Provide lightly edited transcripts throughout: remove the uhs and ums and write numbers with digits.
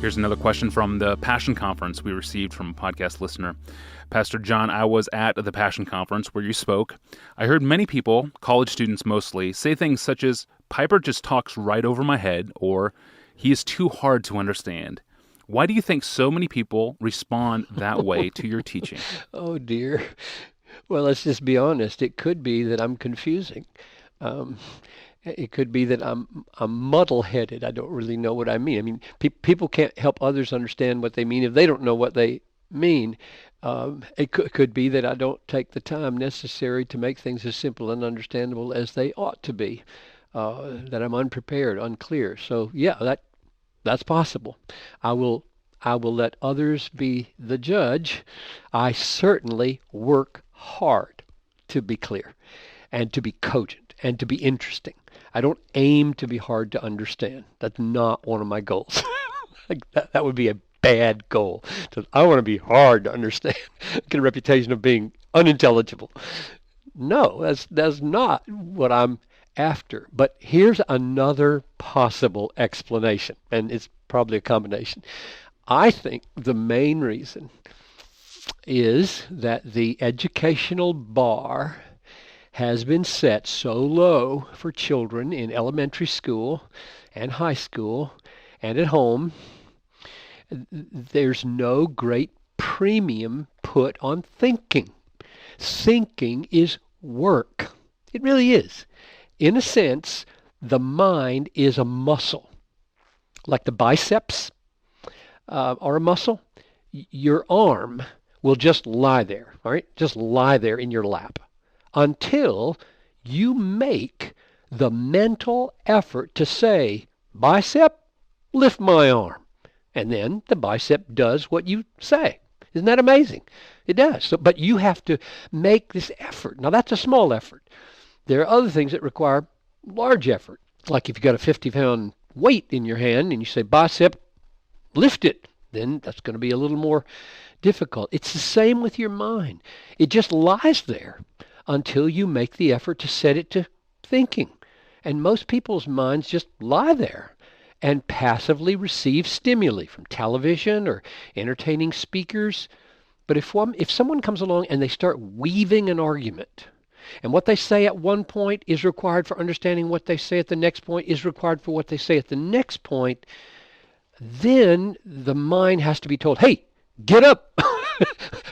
Here's another question from the Passion Conference we received from a podcast listener. Pastor John, I was at the Passion Conference where you spoke. I heard many people, college students mostly, say things such as, Piper just talks right over my head, or he is too hard to understand. Why do you think so many people respond that way to your teaching? Oh, dear. Well, let's just be honest. It could be that I'm confusing. Um, it could be that I'm muddle-headed. I don't really know what I mean. I mean, people can't help others understand what they mean if they don't know what they mean. It could be that I don't take the time necessary to make things as simple and understandable as they ought to be. That I'm unprepared, unclear. So yeah, that's possible. I will let others be the judge. I certainly work hard to be clear and to be cogent and to be interesting. I don't aim to be hard to understand. That's not one of my goals. That would be a bad goal. I want to be hard to understand. Get a reputation of being unintelligible. No, that's not what I'm after. But here's another possible explanation, and it's probably a combination. I think the main reason is that the educational bar has been set so low for children in elementary school and high school and at home. There's no great premium put on thinking. Thinking is work. It really is. In a sense, the mind is a muscle. Like the biceps are a muscle, your arm will just lie there, all right? Just lie there in your lap until you make the mental effort to say, bicep, lift my arm. And then the bicep does what you say. Isn't that amazing? It does. So, but you have to make this effort. Now, that's a small effort. There are other things that require large effort. Like if you've got a 50-pound weight in your hand and you say, bicep, lift it, then that's going to be a little more difficult. It's the same with your mind. It just lies there until you make the effort to set it to thinking. And most people's minds just lie there and passively receive stimuli from television or entertaining speakers. But if someone comes along and they start weaving an argument, and what they say at one point is required for understanding what they say at the next point is required for what they say at the next point, then the mind has to be told, hey, get up,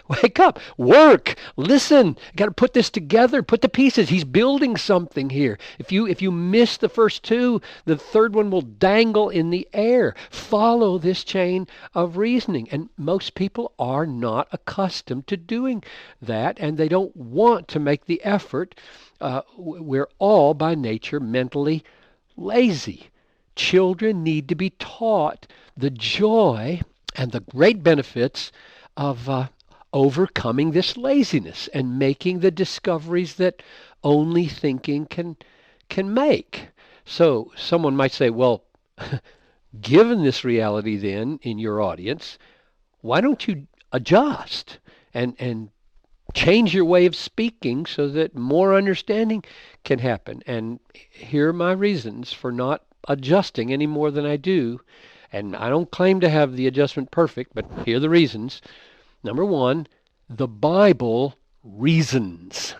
wake up, work, listen, got to put this together, put the pieces. He's building something here. If you miss the first two, the third one will dangle in the air. Follow this chain of reasoning. And most people are not accustomed to doing that, and they don't want to make the effort. We're all by nature mentally lazy. Children need to be taught the joy and the great benefits of overcoming this laziness and making the discoveries that only thinking can make. So someone might say, well, given this reality then in your audience, why don't you adjust and change your way of speaking so that more understanding can happen? And here are my reasons for not adjusting any more than I do. And I don't claim to have the adjustment perfect, but here are the reasons. Number one, the Bible reasons.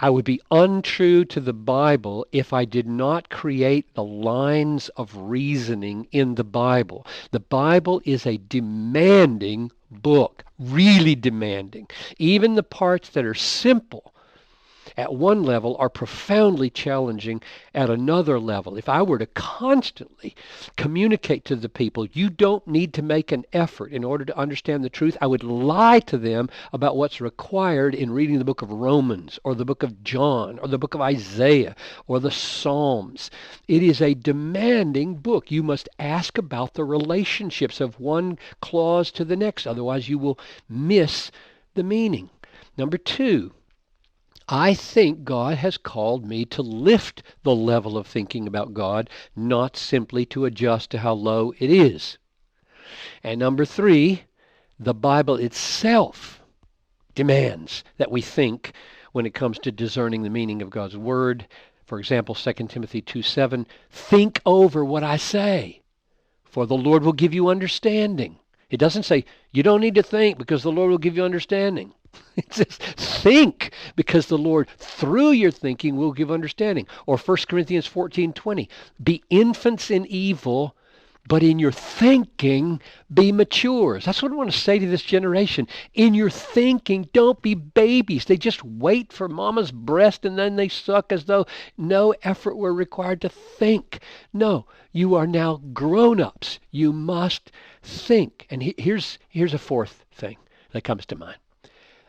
I would be untrue to the Bible if I did not create the lines of reasoning in the Bible. The Bible is a demanding book, really demanding. Even the parts that are simple at one level are profoundly challenging at another level. If I were to constantly communicate to the people, you don't need to make an effort in order to understand the truth, I would lie to them about what's required in reading the book of Romans or the book of John or the book of Isaiah or the Psalms. It is a demanding book. You must ask about the relationships of one clause to the next, otherwise you will miss the meaning. Number two, I think God has called me to lift the level of thinking about God, not simply to adjust to how low it is. And number three, the Bible itself demands that we think when it comes to discerning the meaning of God's Word. For example, 2 Timothy 2:7, think over what I say, for the Lord will give you understanding. It doesn't say you don't need to think because the Lord will give you understanding. It says think because the Lord through your thinking will give understanding. Or 1 Corinthians 14:20, be infants in evil, but in your thinking be matures. That's what I want to say to this generation. In your thinking, don't be babies. They just wait for mama's breast and then they suck as though no effort were required to think. No, you are now grown-ups. You must think. And here's a fourth thing that comes to mind.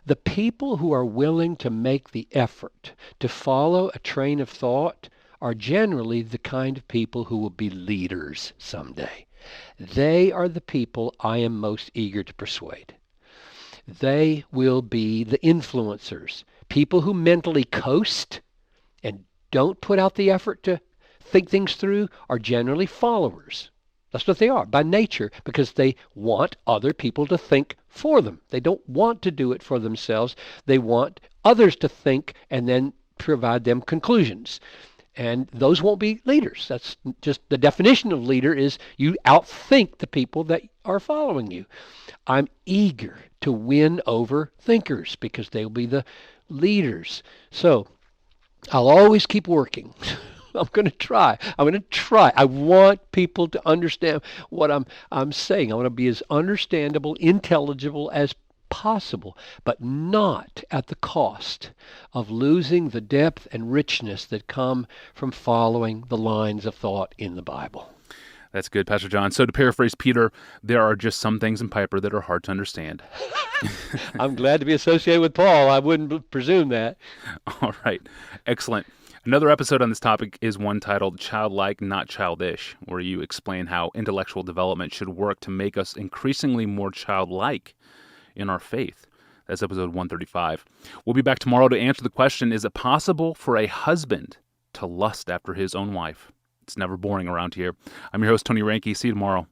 The people who are willing to make the effort to follow a train of thought are generally the kind of people who will be leaders someday. They are the people I am most eager to persuade. They will be the influencers. People who mentally coast and don't put out the effort to think things through are generally followers. That's what they are by nature, because they want other people to think for them. They don't want to do it for themselves. They want others to think and then provide them conclusions. And those won't be leaders. That's just the definition of leader is you outthink the people that are following you. I'm eager to win over thinkers because they'll be the leaders. So I'll always keep working. I'm going to try. I want people to understand what I'm saying. I want to be as understandable, intelligible as possible, but not at the cost of losing the depth and richness that come from following the lines of thought in the Bible. That's good, Pastor John. So to paraphrase Peter, there are just some things in Piper that are hard to understand. I'm glad to be associated with Paul. I wouldn't presume that. All right. Excellent. Another episode on this topic is one titled Childlike, Not Childish, where you explain how intellectual development should work to make us increasingly more childlike in our faith. That's episode 135. We'll be back tomorrow to answer the question, is it possible for a husband to lust after his own wife? It's never boring around here. I'm your host, Tony Reinke. See you tomorrow.